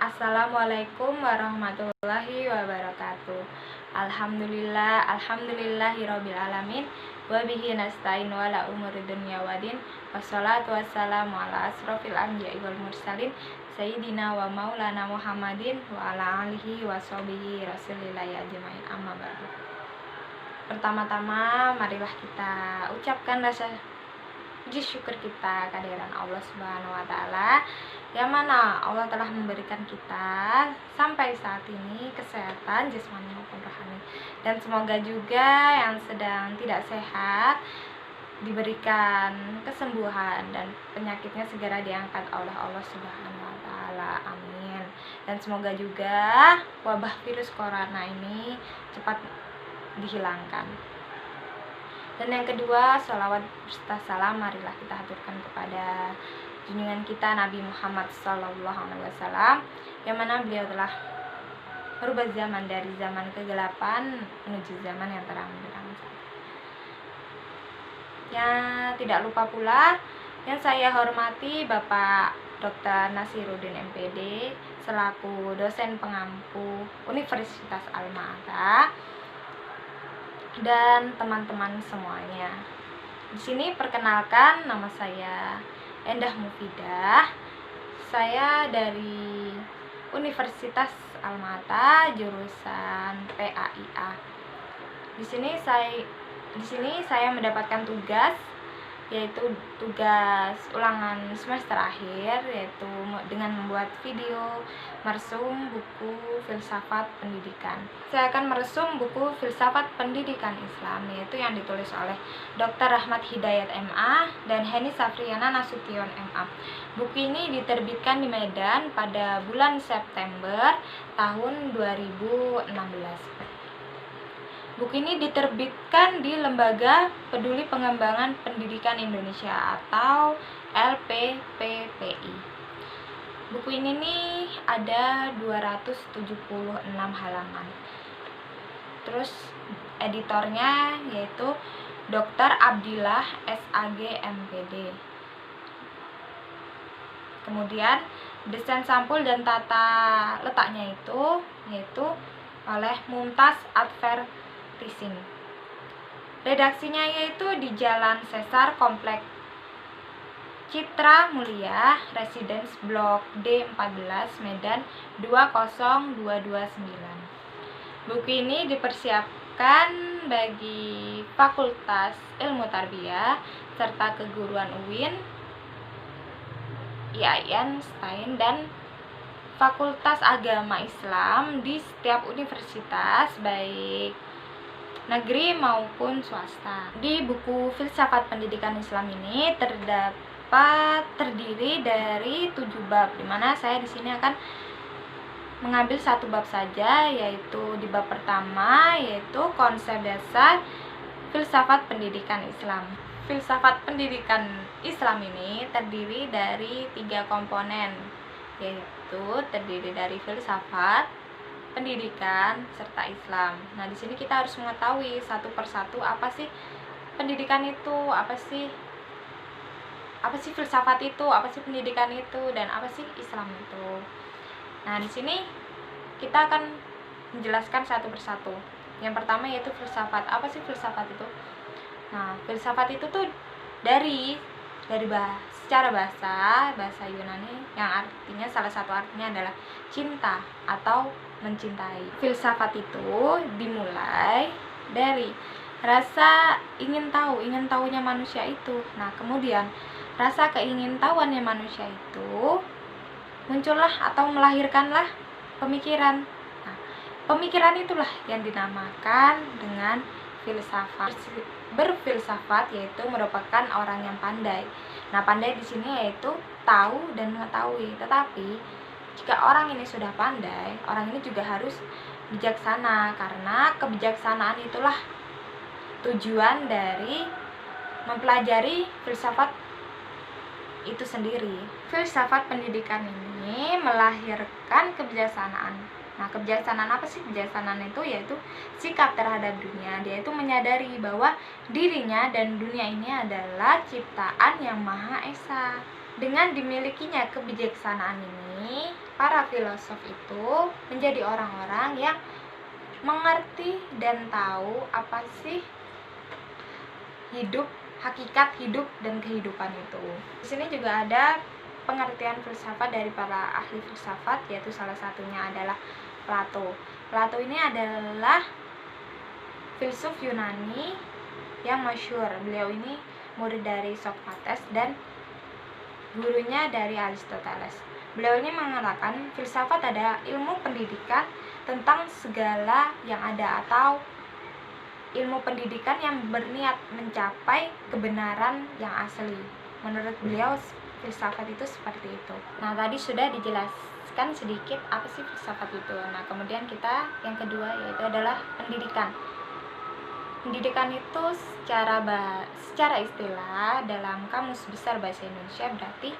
Assalamualaikum warahmatullahi wabarakatuh. Alhamdulillahirabbil alamin. Wa bihi nasta'in wa la umuri dunya waddin. Wassalatu wassalamu ala asrofil anbiya'i wal mursalin sayyidina wa maulana Muhammadin wa ala alihi wa sahbihi rasulillahi ajmain, amma ba'du. Pertama-tama marilah kita ucapkan rasa puji syukur kita kehadiran Allah Subhanahu wa taala, yang mana Allah telah memberikan kita sampai saat ini kesehatan jasmani maupun rohani, dan semoga juga yang sedang tidak sehat diberikan kesembuhan dan penyakitnya segera diangkat oleh Allah Subhanahu wa taala. Amin. Dan semoga juga wabah virus corona ini cepat dihilangkan. Dan yang kedua, sholawat serta salam marilah kita haturkan kepada junjungan kita Nabi Muhammad SAW, yang mana beliau telah merubah zaman dari zaman kegelapan menuju zaman yang terang benderang. Yang tidak lupa pula yang saya hormati Bapak Dr. Nasiruddin MPD selaku dosen pengampu Universitas Al-Ma'ata, dan teman-teman semuanya. Di sini perkenalkan, nama saya Endah Mufidah. Saya dari Universitas Al-Ma'ata jurusan PAIA. Di sini saya mendapatkan tugas, yaitu tugas ulangan semester akhir, yaitu dengan membuat video meresum buku filsafat pendidikan. Saya akan meresum buku filsafat pendidikan Islam, yaitu yang ditulis oleh Dr. Rahmat Hidayat MA dan Heni Safriana Nasution MA. Buku ini diterbitkan di Medan pada bulan September tahun 2016. Buku ini diterbitkan di Lembaga Peduli Pengembangan Pendidikan Indonesia atau LPPPI. Buku ini nih ada 276 halaman. Terus editornya yaitu Dr. Abdillah SAG MPD. Kemudian desain sampul dan tata letaknya yaitu oleh Mumtaz Adver Tising. Redaksinya yaitu di Jalan Sesar, Komplek Citra Mulia, Residence Blok D14, Medan 20229. Buku ini dipersiapkan bagi Fakultas Ilmu Tarbiyah serta Keguruan UIN, IAIN, STAIN, dan Fakultas Agama Islam di setiap universitas, baik negeri maupun swasta. Di buku Filsafat Pendidikan Islam ini terdiri dari 7 bab, dimana saya di sini akan mengambil satu bab saja, yaitu di bab pertama, yaitu konsep dasar filsafat pendidikan Islam. Filsafat pendidikan Islam ini terdiri dari 3 komponen, yaitu terdiri dari filsafat, pendidikan, serta Islam. Nah, di sini kita harus mengetahui satu persatu apa sih pendidikan itu, apa sih filsafat itu, apa sih pendidikan itu, dan apa sih Islam itu. Nah, di sini kita akan menjelaskan satu persatu. Yang pertama yaitu filsafat. Apa sih filsafat itu? Nah, filsafat itu tuh dari secara bahasa Yunani, yang artinya salah satu artinya adalah cinta atau mencintai. Filsafat itu dimulai dari rasa ingin tahunya manusia itu. Nah, kemudian rasa keingintahuannya manusia itu muncullah atau melahirkanlah pemikiran. Nah, pemikiran itulah yang dinamakan dengan filsafat. Berfilsafat yaitu merupakan orang yang pandai. Nah, pandai di sini yaitu tahu dan mengetahui. Tetapi jika orang ini sudah pandai, orang ini juga harus bijaksana, karena kebijaksanaan itulah tujuan dari mempelajari filsafat itu sendiri. Filsafat pendidikan ini melahirkan kebijaksanaan. Nah, kebijaksanaan apa sih? Kebijaksanaan itu yaitu sikap terhadap dunia. Dia itu menyadari bahwa dirinya dan dunia ini adalah ciptaan yang Maha Esa. Dengan dimilikinya kebijaksanaan ini, para filosof itu menjadi orang-orang yang mengerti dan tahu apa sih hidup, hakikat hidup dan kehidupan itu. Di sini juga ada pengertian filsafat dari para ahli filsafat, yaitu salah satunya adalah Plato. Plato ini adalah filsuf Yunani yang masyhur. Beliau ini murid dari Socrates dan gurunya dari Aristoteles. Beliau ini mengatakan filsafat adalah ilmu pendidikan tentang segala yang ada atau ilmu pendidikan yang berniat mencapai kebenaran yang asli. Menurut beliau filsafat itu seperti itu. Nah, tadi sudah dijelaskan sedikit apa sih filsafat itu. Nah, kemudian kita yang kedua yaitu adalah pendidikan. Pendidikan itu secara istilah dalam Kamus Besar Bahasa Indonesia berarti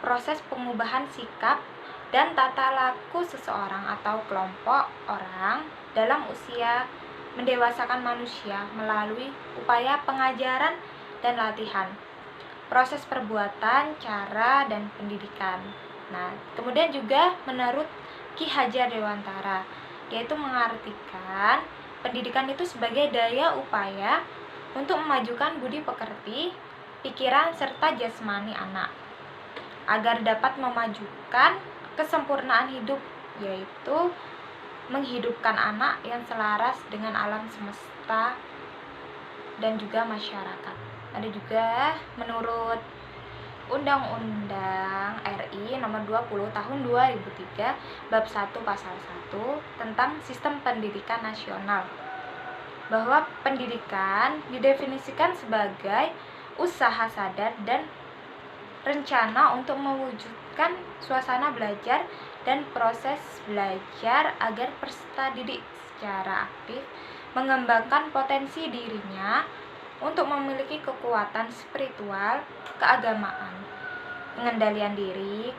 proses pengubahan sikap dan tata laku seseorang atau kelompok orang dalam usia mendewasakan manusia melalui upaya pengajaran dan latihan, proses perbuatan, cara, dan pendidikan. Nah, kemudian juga menurut Ki Hajar Dewantara, yaitu mengartikan pendidikan itu sebagai daya upaya untuk memajukan budi pekerti, pikiran, serta jasmani anak, agar dapat memajukan kesempurnaan hidup, yaitu menghidupkan anak yang selaras dengan alam semesta dan juga masyarakat. Ada juga menurut Undang-Undang RI Nomor 20 Tahun 2003 Bab 1 Pasal 1 tentang Sistem Pendidikan Nasional, bahwa pendidikan didefinisikan sebagai usaha sadar dan rencana untuk mewujudkan suasana belajar dan proses belajar agar peserta didik secara aktif mengembangkan potensi dirinya untuk memiliki kekuatan spiritual, keagamaan, pengendalian diri,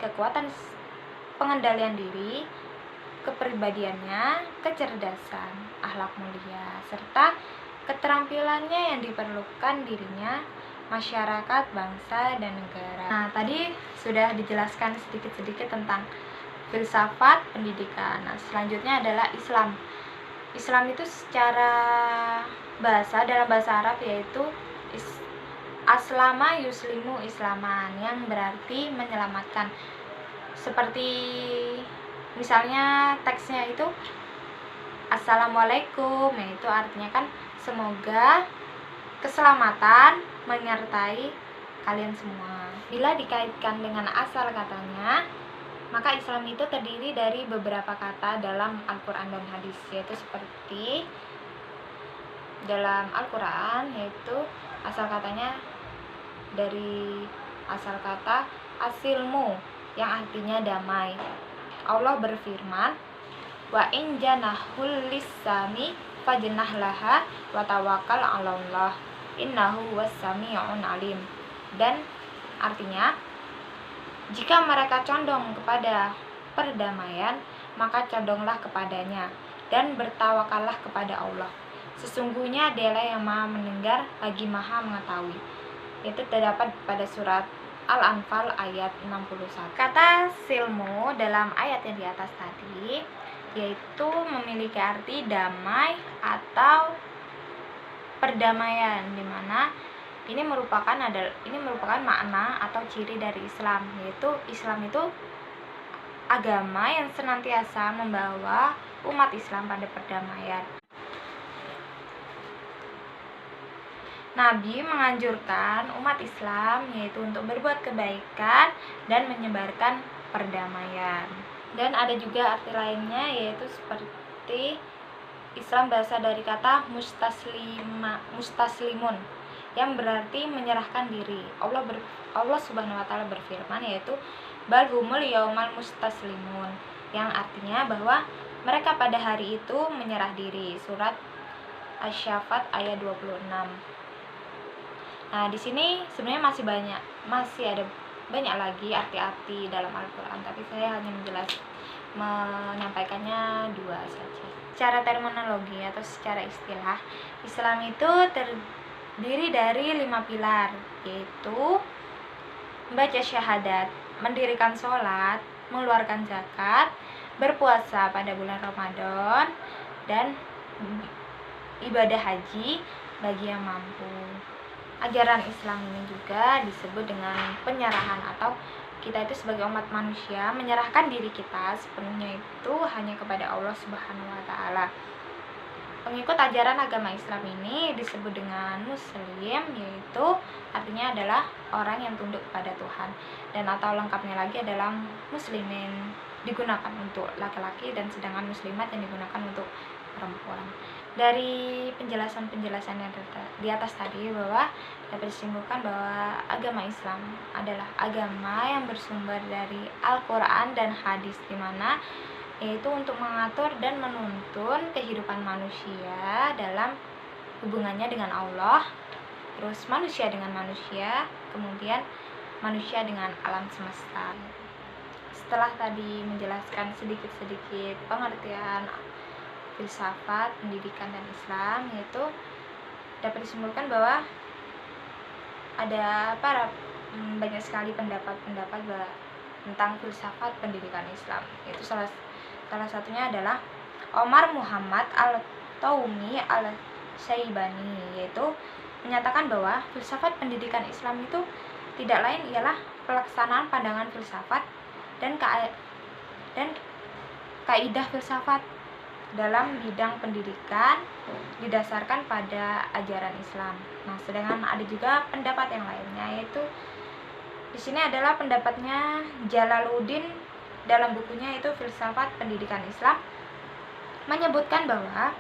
pengendalian diri, kepribadiannya, kecerdasan, akhlak mulia, serta keterampilannya yang diperlukan dirinya, masyarakat, bangsa, dan negara. Nah, tadi sudah dijelaskan sedikit-sedikit tentang filsafat pendidikan. Nah, selanjutnya adalah Islam. Islam itu secara dalam bahasa Arab yaitu aslama yuslimu islaman, yang berarti menyelamatkan. Seperti misalnya teksnya itu Assalamualaikum, itu artinya kan semoga keselamatan menyertai kalian semua. Bila dikaitkan dengan asal katanya, maka Islam itu terdiri dari beberapa kata dalam Al-Quran dan hadis, yaitu seperti dalam Al-Quran, yaitu asal katanya dari asal kata asilmu, yang artinya damai. Allah berfirman, wa in janahul lisani fajnah laha wa tawakkal 'alallah innahu was-sami'un alim. Dan artinya, jika mereka condong kepada perdamaian, maka condonglah kepadanya dan bertawakallah kepada Allah. Sesungguhnya Dialah yang Maha mendengar lagi Maha mengetahui. Itu terdapat pada surat Al-Anfal ayat 61. Kata silmu dalam ayat yang di atas tadi yaitu memiliki arti damai atau perdamaian, di mana ini merupakan makna atau ciri dari Islam, yaitu Islam itu agama yang senantiasa membawa umat Islam pada perdamaian. Nabi menganjurkan umat Islam yaitu untuk berbuat kebaikan dan menyebarkan perdamaian. Dan ada juga arti lainnya, yaitu seperti Islam berasal dari kata mustaslimun, yang berarti menyerahkan diri. Allah Subhanahu wa taala berfirman, yaitu bal humul yaumal mustaslimun, yang artinya bahwa mereka pada hari itu menyerah diri. Surat Asy-Syaffat ayat 26. Nah, di sini sebenarnya masih ada banyak lagi arti-arti dalam Al-Quran, tapi saya hanya menyampaikannya 2 saja. Secara terminologi atau secara istilah, Islam itu terdiri dari 5 pilar, yaitu membaca syahadat, mendirikan sholat, mengeluarkan zakat, berpuasa pada bulan Ramadan, dan ibadah haji bagi yang mampu. Ajaran Islam ini juga disebut dengan penyerahan, atau kita itu sebagai umat manusia menyerahkan diri kita sepenuhnya itu hanya kepada Allah Subhanahu wa taala. Pengikut ajaran agama Islam ini disebut dengan muslim, yaitu artinya adalah orang yang tunduk kepada Tuhan, dan atau lengkapnya lagi adalah muslimin, digunakan untuk laki-laki, dan sedangkan muslimat yang digunakan untuk perempuan. Dari penjelasan-penjelasan yang di atas tadi, bahwa dapat disimpulkan bahwa agama Islam adalah agama yang bersumber dari Al-Quran dan hadis, di mana yaitu untuk mengatur dan menuntun kehidupan manusia dalam hubungannya dengan Allah, terus manusia dengan manusia, kemudian manusia dengan alam semesta. Setelah tadi menjelaskan sedikit-sedikit pengertian filsafat, pendidikan, dan Islam, yaitu dapat disimpulkan bahwa ada banyak sekali pendapat tentang filsafat pendidikan Islam. Itu salah satunya adalah Omar Muhammad Al-Taumi Al-Syaibani, yaitu menyatakan bahwa filsafat pendidikan Islam itu tidak lain ialah pelaksanaan pandangan filsafat dan kaidah filsafat dalam bidang pendidikan didasarkan pada ajaran Islam. Nah, sedangkan ada juga pendapat yang lainnya, yaitu di sini adalah pendapatnya Jalaluddin dalam bukunya itu Filsafat Pendidikan Islam, menyebutkan bahwa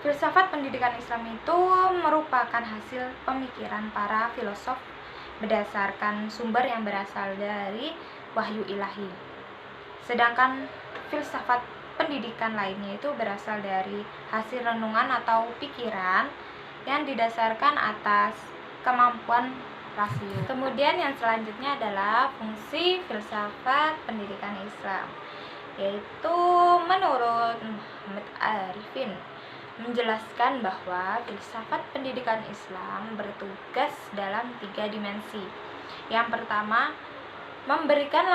filsafat pendidikan Islam itu merupakan hasil pemikiran para filosof berdasarkan sumber yang berasal dari wahyu ilahi. Sedangkan filsafat pendidikan lainnya itu berasal dari hasil renungan atau pikiran yang didasarkan atas kemampuan rasio. Kemudian yang selanjutnya adalah fungsi filsafat pendidikan Islam, yaitu menurut Muhammad Arifin menjelaskan bahwa filsafat pendidikan Islam bertugas dalam 3 dimensi. Yang pertama, memberikan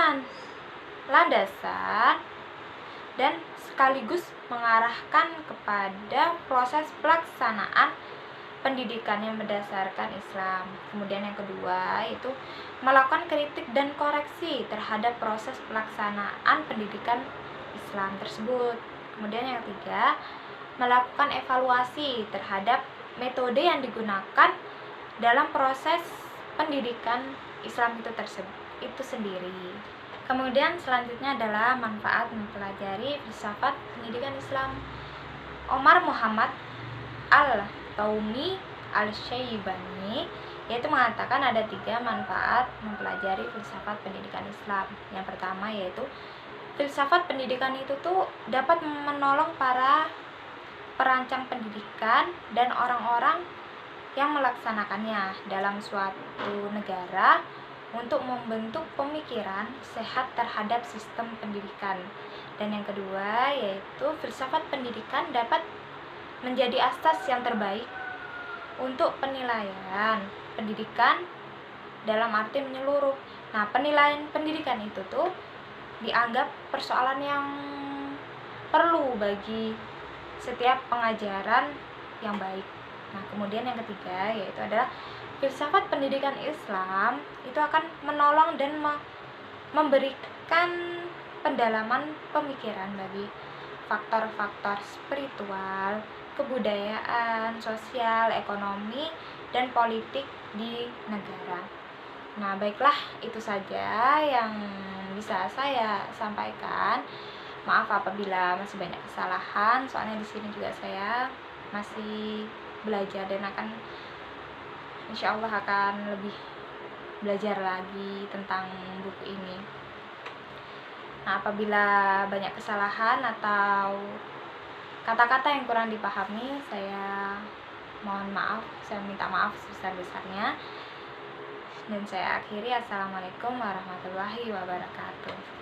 landasan dan sekaligus mengarahkan kepada proses pelaksanaan pendidikan yang berdasarkan Islam. Kemudian yang kedua itu melakukan kritik dan koreksi terhadap proses pelaksanaan pendidikan Islam tersebut. Kemudian yang ketiga, melakukan evaluasi terhadap metode yang digunakan dalam proses pendidikan Islam itu sendiri. Kemudian selanjutnya adalah manfaat mempelajari filsafat pendidikan Islam. Omar Muhammad Al-Taumi Al-Syaibani yaitu mengatakan ada 3 manfaat mempelajari filsafat pendidikan Islam. Yang pertama yaitu filsafat pendidikan itu tuh dapat menolong para perancang pendidikan dan orang-orang yang melaksanakannya dalam suatu negara untuk membentuk pemikiran sehat terhadap sistem pendidikan. Dan yang kedua yaitu filsafat pendidikan dapat menjadi asas yang terbaik untuk penilaian pendidikan dalam arti menyeluruh. Nah, penilaian pendidikan itu tuh dianggap persoalan yang perlu bagi setiap pengajaran yang baik. Nah, kemudian yang ketiga yaitu adalah filsafat pendidikan Islam itu akan menolong dan memberikan pendalaman pemikiran bagi faktor-faktor spiritual, kebudayaan, sosial, ekonomi, dan politik di negara. Nah, baiklah, itu saja yang bisa saya sampaikan. Maaf apabila masih banyak kesalahan, soalnya di sini juga saya masih belajar dan insya Allah akan lebih belajar lagi tentang buku ini. Nah, apabila banyak kesalahan atau kata-kata yang kurang dipahami, saya mohon maaf, saya minta maaf sebesar-besarnya. Dan saya akhiri, assalamualaikum warahmatullahi wabarakatuh.